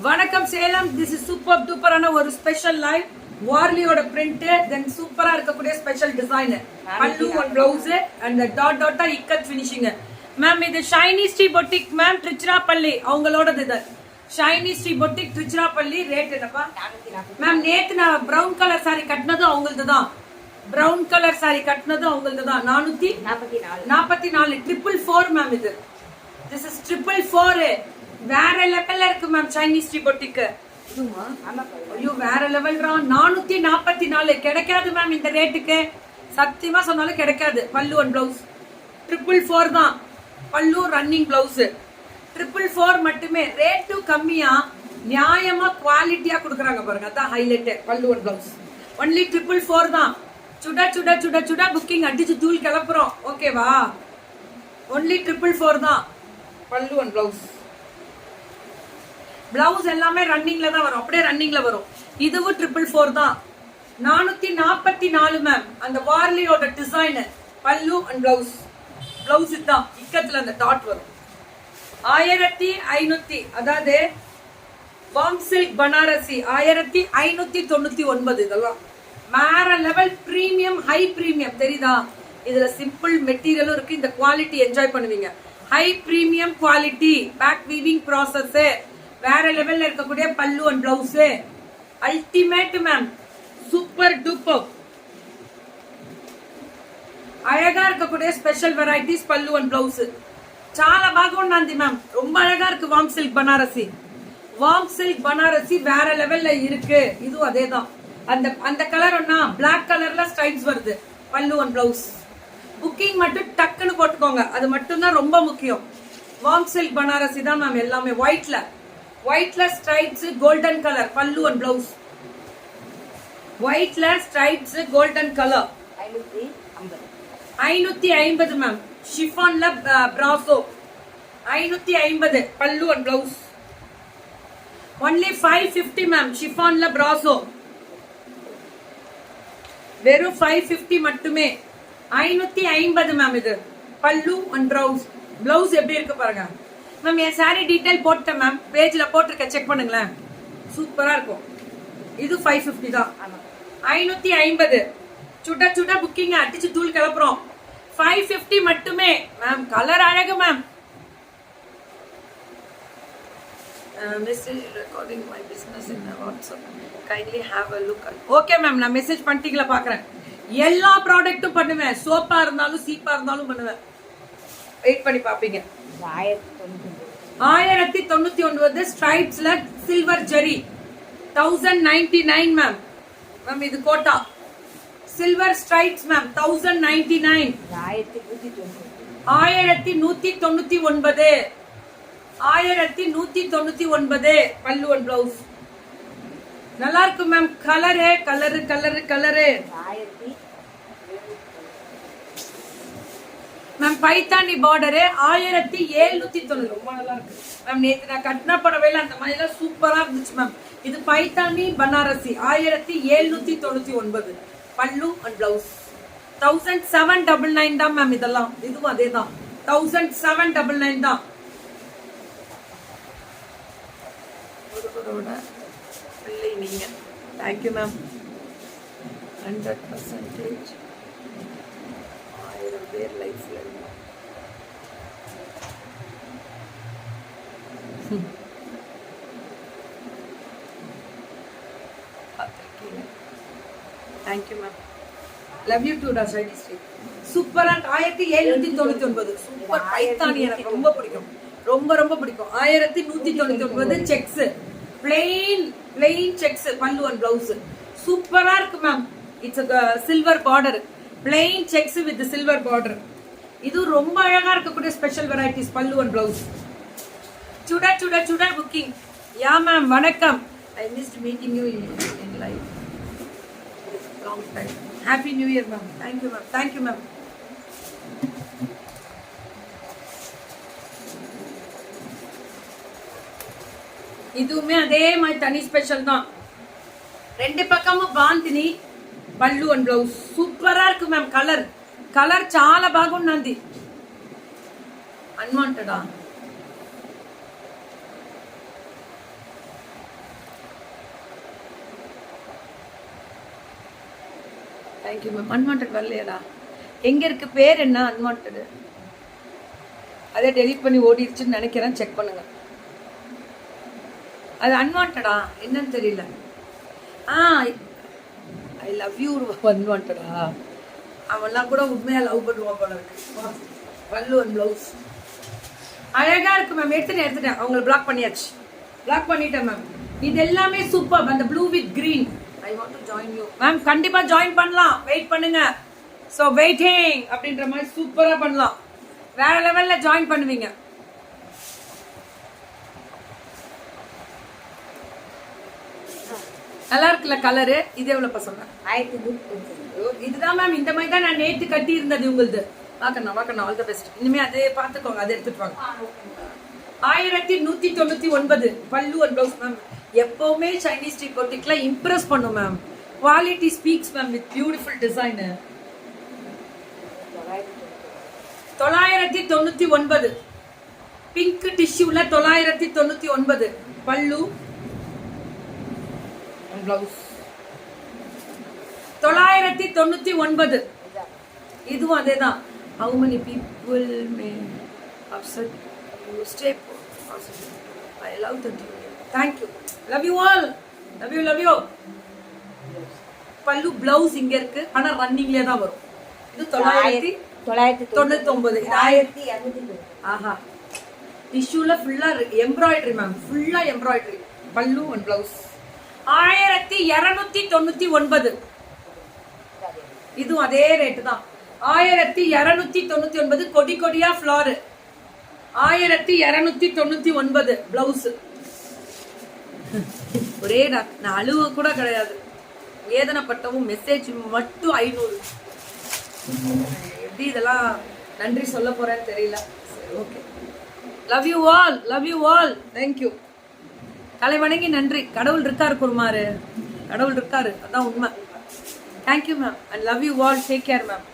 வணக்கம் Salem. This is super டூப்பரான ஒரு special live. வார்லியோட print, தென் சூப்பரா இருக்கக்கூடிய ஸ்பெஷல் டிசைன், பல்லு and blouse and dot tata ikat finishing. Ma'am இது ஷைனி ஸ்ரீ பொட்டிக் மேம், திருச்சிராப்பள்ளி அவங்களோடது. இது ஷைனி ஸ்ரீ பொட்டிக் திருச்சிராப்பள்ளி. ரேட் என்னப்பா மேம்? நேத்து நான் பிரவுன் கலர் சாரி கட்டினது அவங்களது தான். பிரவுன் கலர் சாரி கட்டினது அவங்களது தான். 444 444 மேம். இது திஸ் இஸ் 444. வேற லெவல்ல இருக்கு மேம் சைனீஸ் ஸ்ரீ பொட்டிக்கு. ஐயோ வேற லெவல். 444 கிடைக்காது மேம் இந்த ரேட்டுக்கு. சத்தியமா சொன்னாலும் கிடைக்காது. பல்லு அண்ட் பிளவுஸ் 444 தான். பல்லு ரன்னிங் பிளவுஸ் 444 மட்டுமே. ரேட்டு கம்மியா நியாயமா குவாலிட்டியா கொடுக்குறாங்க பாருங்க. அதான் ஹைலைட். பல்லு அண்ட் பிளவுஸ் ஒன்லி 444 தான். சுட சுட சுட சுட புக்கிங் அடிச்சு தூள் கிளப்புறோம். ஓகேவா? ஒன்லி 444 தான். பல்லு அண்ட் பிளவுஸ். பிளவுஸ் எல்லாமே ரன்னிங்ல தான் வரும். அப்படியே ரன்னிங்ல வரும். இதுவும் 444 தான். 444 மேம். அந்த வார்லியோட டிசைன் பல்லு அண்ட் பிளவுஸ். பிளவுஸ் தான் இக்கத்துல அந்த டாட் வரும். 1500. அதாவது வாம் சில்க் பனாரசி 1599. இதெல்லாம் வேற லெவல் பிரீமியம், ஹை பிரீமியம். தெரியுதா? இதுல சிம்பிள் மெட்டீரியலும் இருக்கு. இந்த குவாலிட்டி என்ஜாய் பண்ணுவீங்க. High premium quality, back weaving process, வேற லெவல்ல இருக்கக்கூடிய pallu and blouse. Ultimate ma'am. Super duper அழகா இருக்கக்கூடிய special varieties pallu and blouse. చాలా బాగుంది மேம். ரொம்ப அழகா இருக்கு. வாம் சில்க் பனாரசி. வாம் சில்க் பனாரசி வேற லெவல்ல இருக்கு. இதுவும் அதே தான். அந்த கலர் ஒன்னா பிளாக் கலர்ல ஸ்ட்ரைப்ஸ் வருது. பல்லு அண்ட் பிளவுஸ். புக்கிங் மட்டும் டக்குன்னு போட்டுக்கோங்க. அது மட்டும் தான் ரொம்ப முக்கியம். வாம் சில்க் பனாரசி தான் மேம். எல்லாமே ஒயிட்ல stripes, golden colour. Pallu and blouse ஒயிட்ல ஸ்ட்ரைப்ஸ், கோல்டன் கலர். 550 மேம். ஷிஃபான்ல brasso 550. Pallu and blouse only 550 ma'am. ஷிஃபான்ல பிராசோ வெறும் 550 மட்டுமே. 550 மேம். இது பல்லு அண்ட் பிளவுஸ். பிளவுஸ் எப்படி இருக்கு பாருங்க மேம். என் சாரி டீடைல் போட்டேன் மேம். பேஜ்ல போட்டிருக்க, செக் பண்ணுங்களேன். சூப்பரா இருக்கும். இது 550 தான். 550 சுட சுட புக்கிங் அடிச்சு தூள் கிளப்புறோம். 550 மட்டுமே மேம். கலர் அழகு ma'am. Message recording my business in WhatsApp. Kindly have a look. Okay ma'am. நான் மெசேஜ் பண்ணிட்டீங்களா பாக்குறேன். எல்லா ப்ராடக்ட்டும் பண்ணுவேன். சோப்பா இருந்தாலும் சீப்பா இருந்தாலும் பண்ணுவேன். வெயிட் பண்ணி பாப்பீங்க. 1099 ஸ்ட்ரைப்ஸ்ல சில்வர் ஜெரி 1099 மேம். மேம் இது quota silver stripes ma'am. 1099. 1199. 1199 pallu and blouse. நல்லா இருக்கு ma'am. Colour ma'am. Paithani border 1790. ரொம்ப நல்லா இருக்கு மேம். நேற்று நான் கட்டின படவையில அந்த மாதிரி எல்லாம் சூப்பரா இருந்துச்சு மேம். இது பைத்தானி பனாரசி 1799. பல்லு அண்ட் பிளவுஸ் 1799 தான் மேம். இதெல்லாம் இதுவும் அதே தான். 1799 தான். இல்லை நீங்க. Thank you ma'am. 100% 1000 பேர் லைஃப்ல thank you ma'am. Love you too டா ஷைனி ஸ்ரீ. சூப்பரா 1799. சூப்பர் பைத்தானி. எனக்கு ரொம்ப பிடிக்கும். ரொம்ப பிடிக்கும். 1199 checks. Plain checks. Pallu and blouse சூப்பரா இருக்கு ma'am. It's silver border. Plain checks with silver border. இது ரொம்ப அழகா இருக்கக்கூடிய special varieties pallu and blouse. சுட சுட சுட புக்கிங். யா மேம் வணக்கம். I missed meeting you in live. Long time. Happy new year ma'am. Thank you ma'am. Thank you ma'am. இதுவுமே அதே மாதிரி தனி ஸ்பெஷல் தான். ரெண்டு பக்கமும் பாந்தினி పళ్ళు అండ్ బ్లౌజ్ సూపర్ గా ఇருக்கு మ్యామ్. కలర్ చాలా బాగుంది. అన్వాంటెడా தேங்க்யூ மேம். அன்வான்ட் வரலையாடா? எங்க இருக்கு பேர் என்ன? அன்வான்ட் அதே டெலிட் பண்ணி ஓடிடுச்சுன்னு நினைக்கிறேன். செக் பண்ணுங்க. அது அன்வான்டா என்னன்னு தெரியல. ஐ லவ் யூ அன்வான்டா. அவன்லாம் கூட உண்மையா லவ் பண்ணுவான் போல இருக்கு. பல்லு அண்ட் பிளவுஸ் அழகா இருக்கு மேம். எடுத்துட்டேன். அவங்களை பிளாக் பண்ணியாச்சு. பிளாக் பண்ணிட்டேன் மேம். இது எல்லாமே சூப்பர். அந்த blue with green. I want to join you ma'am. கண்டிப்பா ஜாயின் பண்ணலாம். வெயிட் பண்ணுங்க. ஸோ வெயிட்டிங் அப்படின்ற மாதிரி சூப்பரா பண்ணலாம். வேற லெவல்ல ஜாயின் பண்ணுவீங்க. நல்லா இருக்குல்ல கலரு? இது எவ்வளவு சொன்னேன்? 1100. இதுதான் மேம். இந்த மாதிரி தான் நான் நேற்று கட்டி இருந்தது உங்களுது. வாக்கண்ணா ஆல் தி பெஸ்ட். இனிமே அதே பார்த்துக்கோங்க. அதை எடுத்துட்டு வாங்க. 1199 பல்லு அண்ட் பிளவுஸ் மேம். எப்பவுமே சைனீஸ் ஸ்ட்ரீட் பொட்டிக்ல இம்ப்ரெஸ் பண்ணும் ma'am. Quality speaks ma'am with beautiful design. 999 pink டிஷ்யூல 999 பல்லு அண்ட் பிளவுஸ். 999 இதுவும் அதேதான். How many people may upset you? Stay positive. I love that you. Thank you. Love you all. Love you. பல்லு blouse இங்க இருக்கு. ஆனா ரன்னிங்லயே தான் வரும். இது 999. இது 1200. ஆஹா. டிஷ்யூல ஃபுல்லா எம்ப்ராய்டரி மேம். ஃபுல்லா எம்ப்ராய்டரி. பல்லு அண்ட் பிளவுஸ் 1299. இதுவும் அதே ரேட்டு தான். 1299 கொடி கொடியா ஃபிளார். 1299 பிளவுஸ். ஒரே நான் அழுவ கூட கிடையாது. வேதனைப்பட்டவும் மெசேஜ் மட்டும் 500. எப்படி இதெல்லாம் நன்றி சொல்ல போறேன்னு தெரியல. சரி okay. Love you all. Thank you. கலை வணங்கி நன்றி. கடவுள் இருக்காரு குருமாரு. கடவுள் இருக்காரு. அதான் உண்மை. Thank you ma'am. And love you all. Take care ma'am.